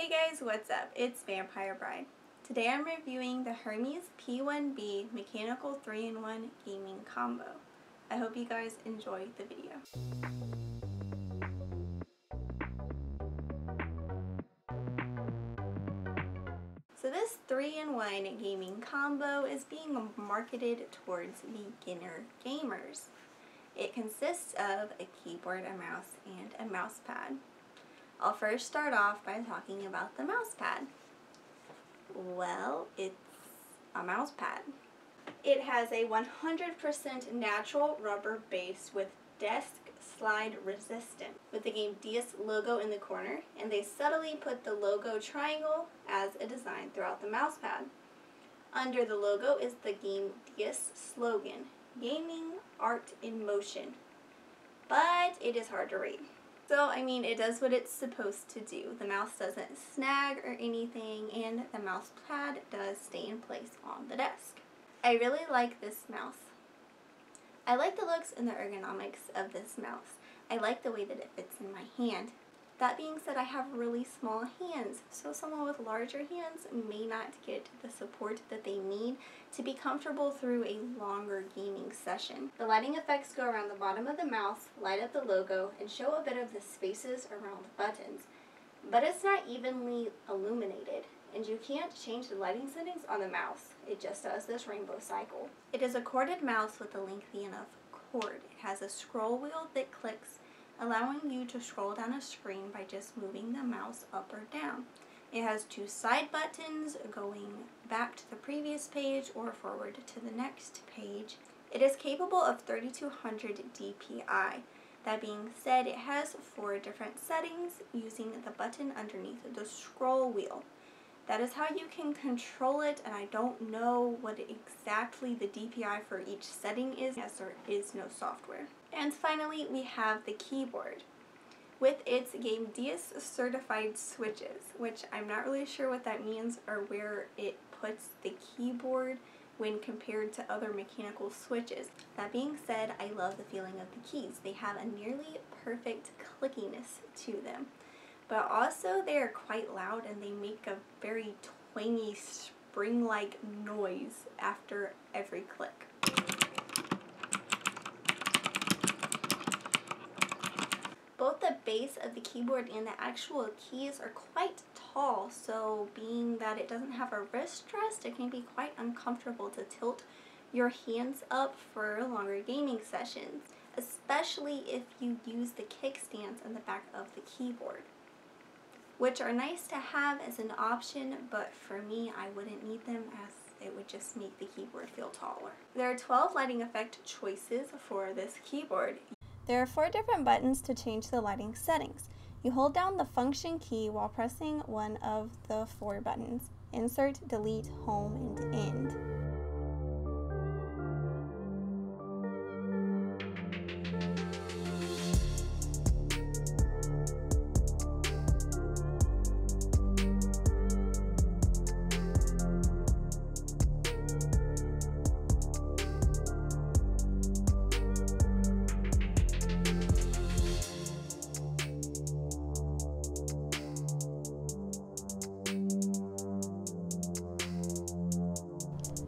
Hey guys, what's up? It's Vampire Bride. Today I'm reviewing the Hermes P1B Mechanical 3-in-1 Gaming Combo. I hope you guys enjoy the video. So this 3-in-1 gaming combo is being marketed towards beginner gamers. It consists of a keyboard, a mouse, and a mouse pad. I'll first start off by talking about the mouse pad. Well, it's a mouse pad. It has a 100% natural rubber base with desk slide resistant, with the GAMDIAS logo in the corner, and they subtly put the logo triangle as a design throughout the mouse pad. Under the logo is the GAMDIAS slogan, Gaming Art in Motion, but it is hard to read. So, I mean, it does what it's supposed to do. The mouse doesn't snag or anything, and the mouse pad does stay in place on the desk. I really like this mouse. I like the looks and the ergonomics of this mouse. I like the way that it fits in my hand. That being said, I have really small hands, so someone with larger hands may not get the support that they need to be comfortable through a longer gaming session. The lighting effects go around the bottom of the mouse, light up the logo, and show a bit of the spaces around the buttons. But it's not evenly illuminated, and you can't change the lighting settings on the mouse. It just does this rainbow cycle. It is a corded mouse with a lengthy enough cord. It has a scroll wheel that clicks, allowing you to scroll down a screen by just moving the mouse up or down. It has two side buttons going back to the previous page or forward to the next page. It is capable of 3200 DPI. That being said, it has 4 different settings using the button underneath the scroll wheel. That is how you can control it, and I don't know what exactly the DPI for each setting is, as there is no software. And finally, we have the keyboard with its GAMDIAS certified switches, which I'm not really sure what that means or where it puts the keyboard when compared to other mechanical switches. That being said, I love the feeling of the keys. They have a nearly perfect clickiness to them. But also they are quite loud and they make a very twangy spring-like noise after every click. Both the base of the keyboard and the actual keys are quite tall, so being that it doesn't have a wrist rest, it can be quite uncomfortable to tilt your hands up for longer gaming sessions, especially if you use the kickstands in the back of the keyboard, which are nice to have as an option, but for me, I wouldn't need them as it would just make the keyboard feel taller. There are 12 lighting effect choices for this keyboard. There are 4 different buttons to change the lighting settings. You hold down the function key while pressing one of the 4 buttons: insert, delete, home, and end.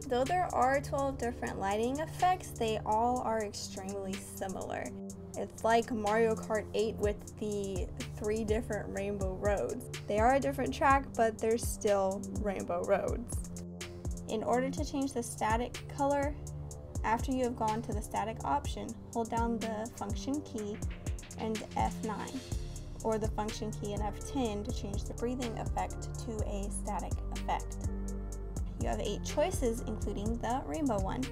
Though there are 12 different lighting effects, they all are extremely similar. It's like Mario Kart 8 with the 3 different rainbow roads. They are a different track, but they're still rainbow roads. In order to change the static color, after you have gone to the static option, hold down the function key and F9, or the function key and F10 to change the breathing effect to a static effect. You have 8 choices, including the rainbow one.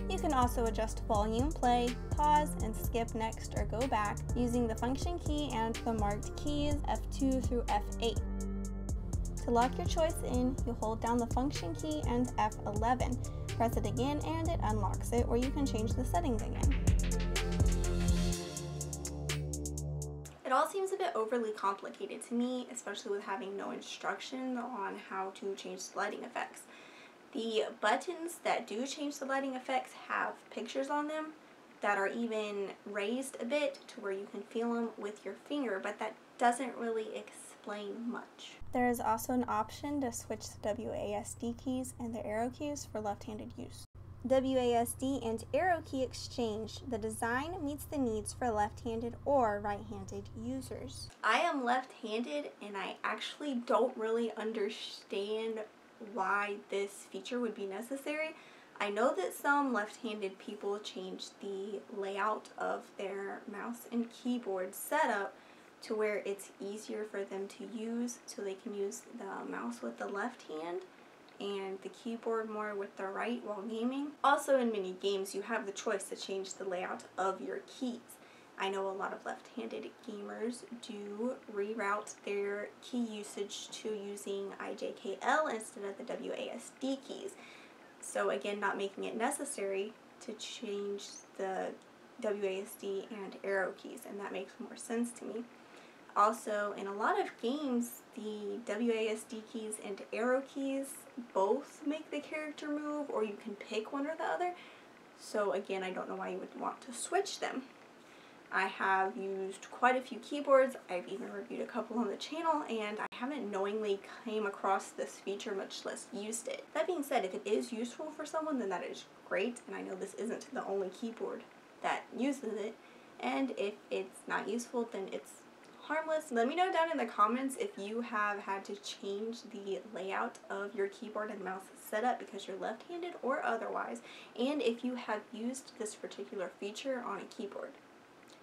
You can also adjust volume, play, pause, and skip next or go back using the function key and the marked keys F2 through F8. To lock your choice in, you hold down the function key and F11. Press it again and it unlocks it, or you can change the settings again. It all seems a bit overly complicated to me, especially with having no instruction on how to change the lighting effects. The buttons that do change the lighting effects have pictures on them. that are even raised a bit to where you can feel them with your finger, but that doesn't really explain much. There is also an option to switch the WASD keys and the arrow keys for left-handed use. WASD and arrow key exchange. The design meets the needs for left-handed or right-handed users. I am left-handed and I actually don't really understand why this feature would be necessary. I know that some left-handed people change the layout of their mouse and keyboard setup to where it's easier for them to use, so they can use the mouse with the left hand and the keyboard more with the right while gaming. Also, in many games you have the choice to change the layout of your keys. I know a lot of left-handed gamers do reroute their key usage to using IJKL instead of the WASD keys. So again, not making it necessary to change the WASD and arrow keys, and that makes more sense to me. Also, in a lot of games, the WASD keys and arrow keys both make the character move, or you can pick one or the other. So again, I don't know why you would want to switch them. I have used quite a few keyboards. I've even reviewed a couple on the channel, and I haven't knowingly came across this feature, much less used it. That being said, if it is useful for someone, then that is great, and I know this isn't the only keyboard that uses it. And if it's not useful, then it's harmless. Let me know down in the comments if you have had to change the layout of your keyboard and mouse setup because you're left-handed or otherwise, and if you have used this particular feature on a keyboard,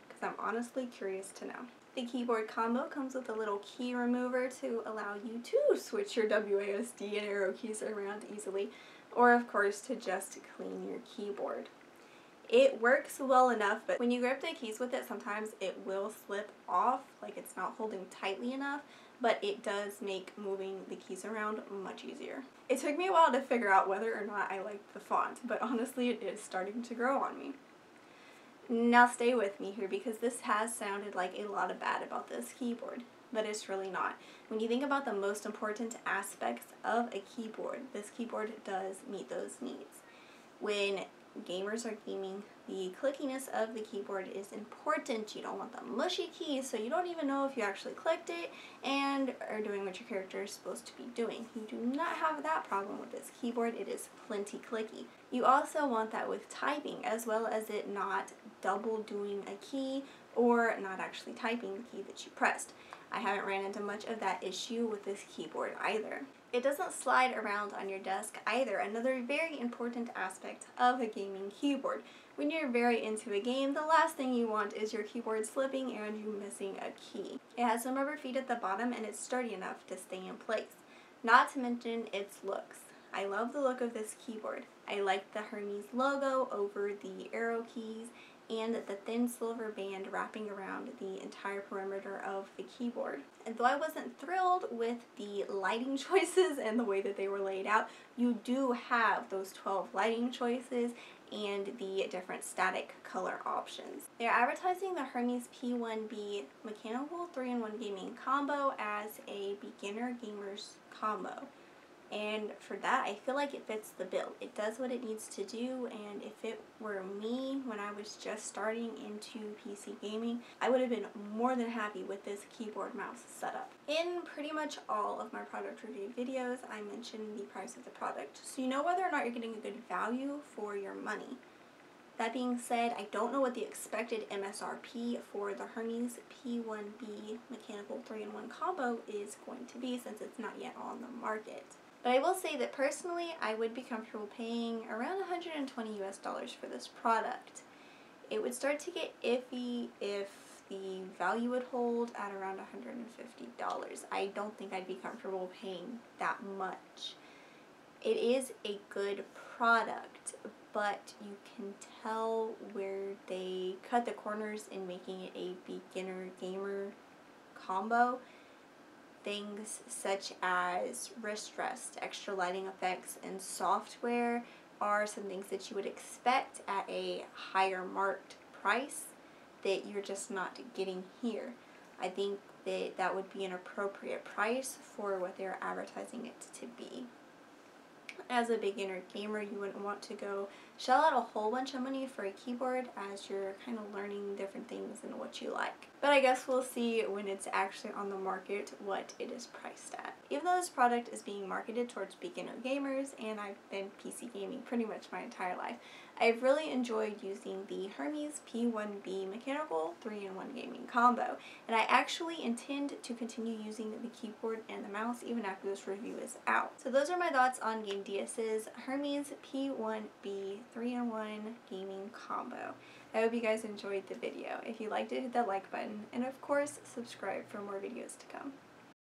because I'm honestly curious to know. The keyboard combo comes with a little key remover to allow you to switch your WASD and arrow keys around easily, or of course to just clean your keyboard. It works well enough, but when you grip the keys with it, sometimes it will slip off, like it's not holding tightly enough, but it does make moving the keys around much easier. It took me a while to figure out whether or not I liked the font, but honestly it is starting to grow on me. Now stay with me here, because this has sounded like a lot of bad about this keyboard, but it's really not. When you think about the most important aspects of a keyboard, this keyboard does meet those needs. When gamers are gaming, the clickiness of the keyboard is important. You don't want the mushy keys, so you don't even know if you actually clicked it and are doing what your character is supposed to be doing. You do not have that problem with this keyboard. It is plenty clicky. You also want that with typing, as well as it not double doing a key or not actually typing the key that you pressed. I haven't ran into much of that issue with this keyboard either. It doesn't slide around on your desk either, another very important aspect of a gaming keyboard. When you're very into a game, the last thing you want is your keyboard slipping and you missing a key. It has some rubber feet at the bottom and it's sturdy enough to stay in place. Not to mention its looks. I love the look of this keyboard. I like the Hermes logo over the arrow keys and the thin silver band wrapping around the entire perimeter of the keyboard. And though I wasn't thrilled with the lighting choices and the way that they were laid out, you do have those 12 lighting choices and the different static color options. They're advertising the Hermes P1B mechanical 3-in-1 gaming combo as a beginner gamer's combo. And for that, I feel like it fits the bill. It does what it needs to do, and if it were me when I was just starting into PC gaming, I would have been more than happy with this keyboard mouse setup. In pretty much all of my product review videos, I mention the price of the product, so you know whether or not you're getting a good value for your money. That being said, I don't know what the expected MSRP for the Hermes P1B mechanical 3-in-1 combo is going to be, since it's not yet on the market. But I will say that personally, I would be comfortable paying around $120 US for this product. It would start to get iffy if the value would hold at around $150. I don't think I'd be comfortable paying that much. It is a good product, but you can tell where they cut the corners in making it a beginner gamer combo. Things such as wrist rest, extra lighting effects, and software are some things that you would expect at a higher marked price that you're just not getting here. I think that that would be an appropriate price for what they're advertising it to be. as a beginner gamer, you wouldn't want to go shell out a whole bunch of money for a keyboard as you're kind of learning different things and what you like. But I guess we'll see when it's actually on the market what it is priced at. Even though this product is being marketed towards beginner gamers, and I've been PC gaming pretty much my entire life, I've really enjoyed using the Hermes P1B mechanical 3-in-1 gaming combo, and I actually intend to continue using the keyboard and the mouse even after this review is out. So those are my thoughts on GAMDIAS's Hermes P1B 3-in-1 gaming combo. I hope you guys enjoyed the video. If you liked it, hit that like button, and of course, subscribe for more videos to come.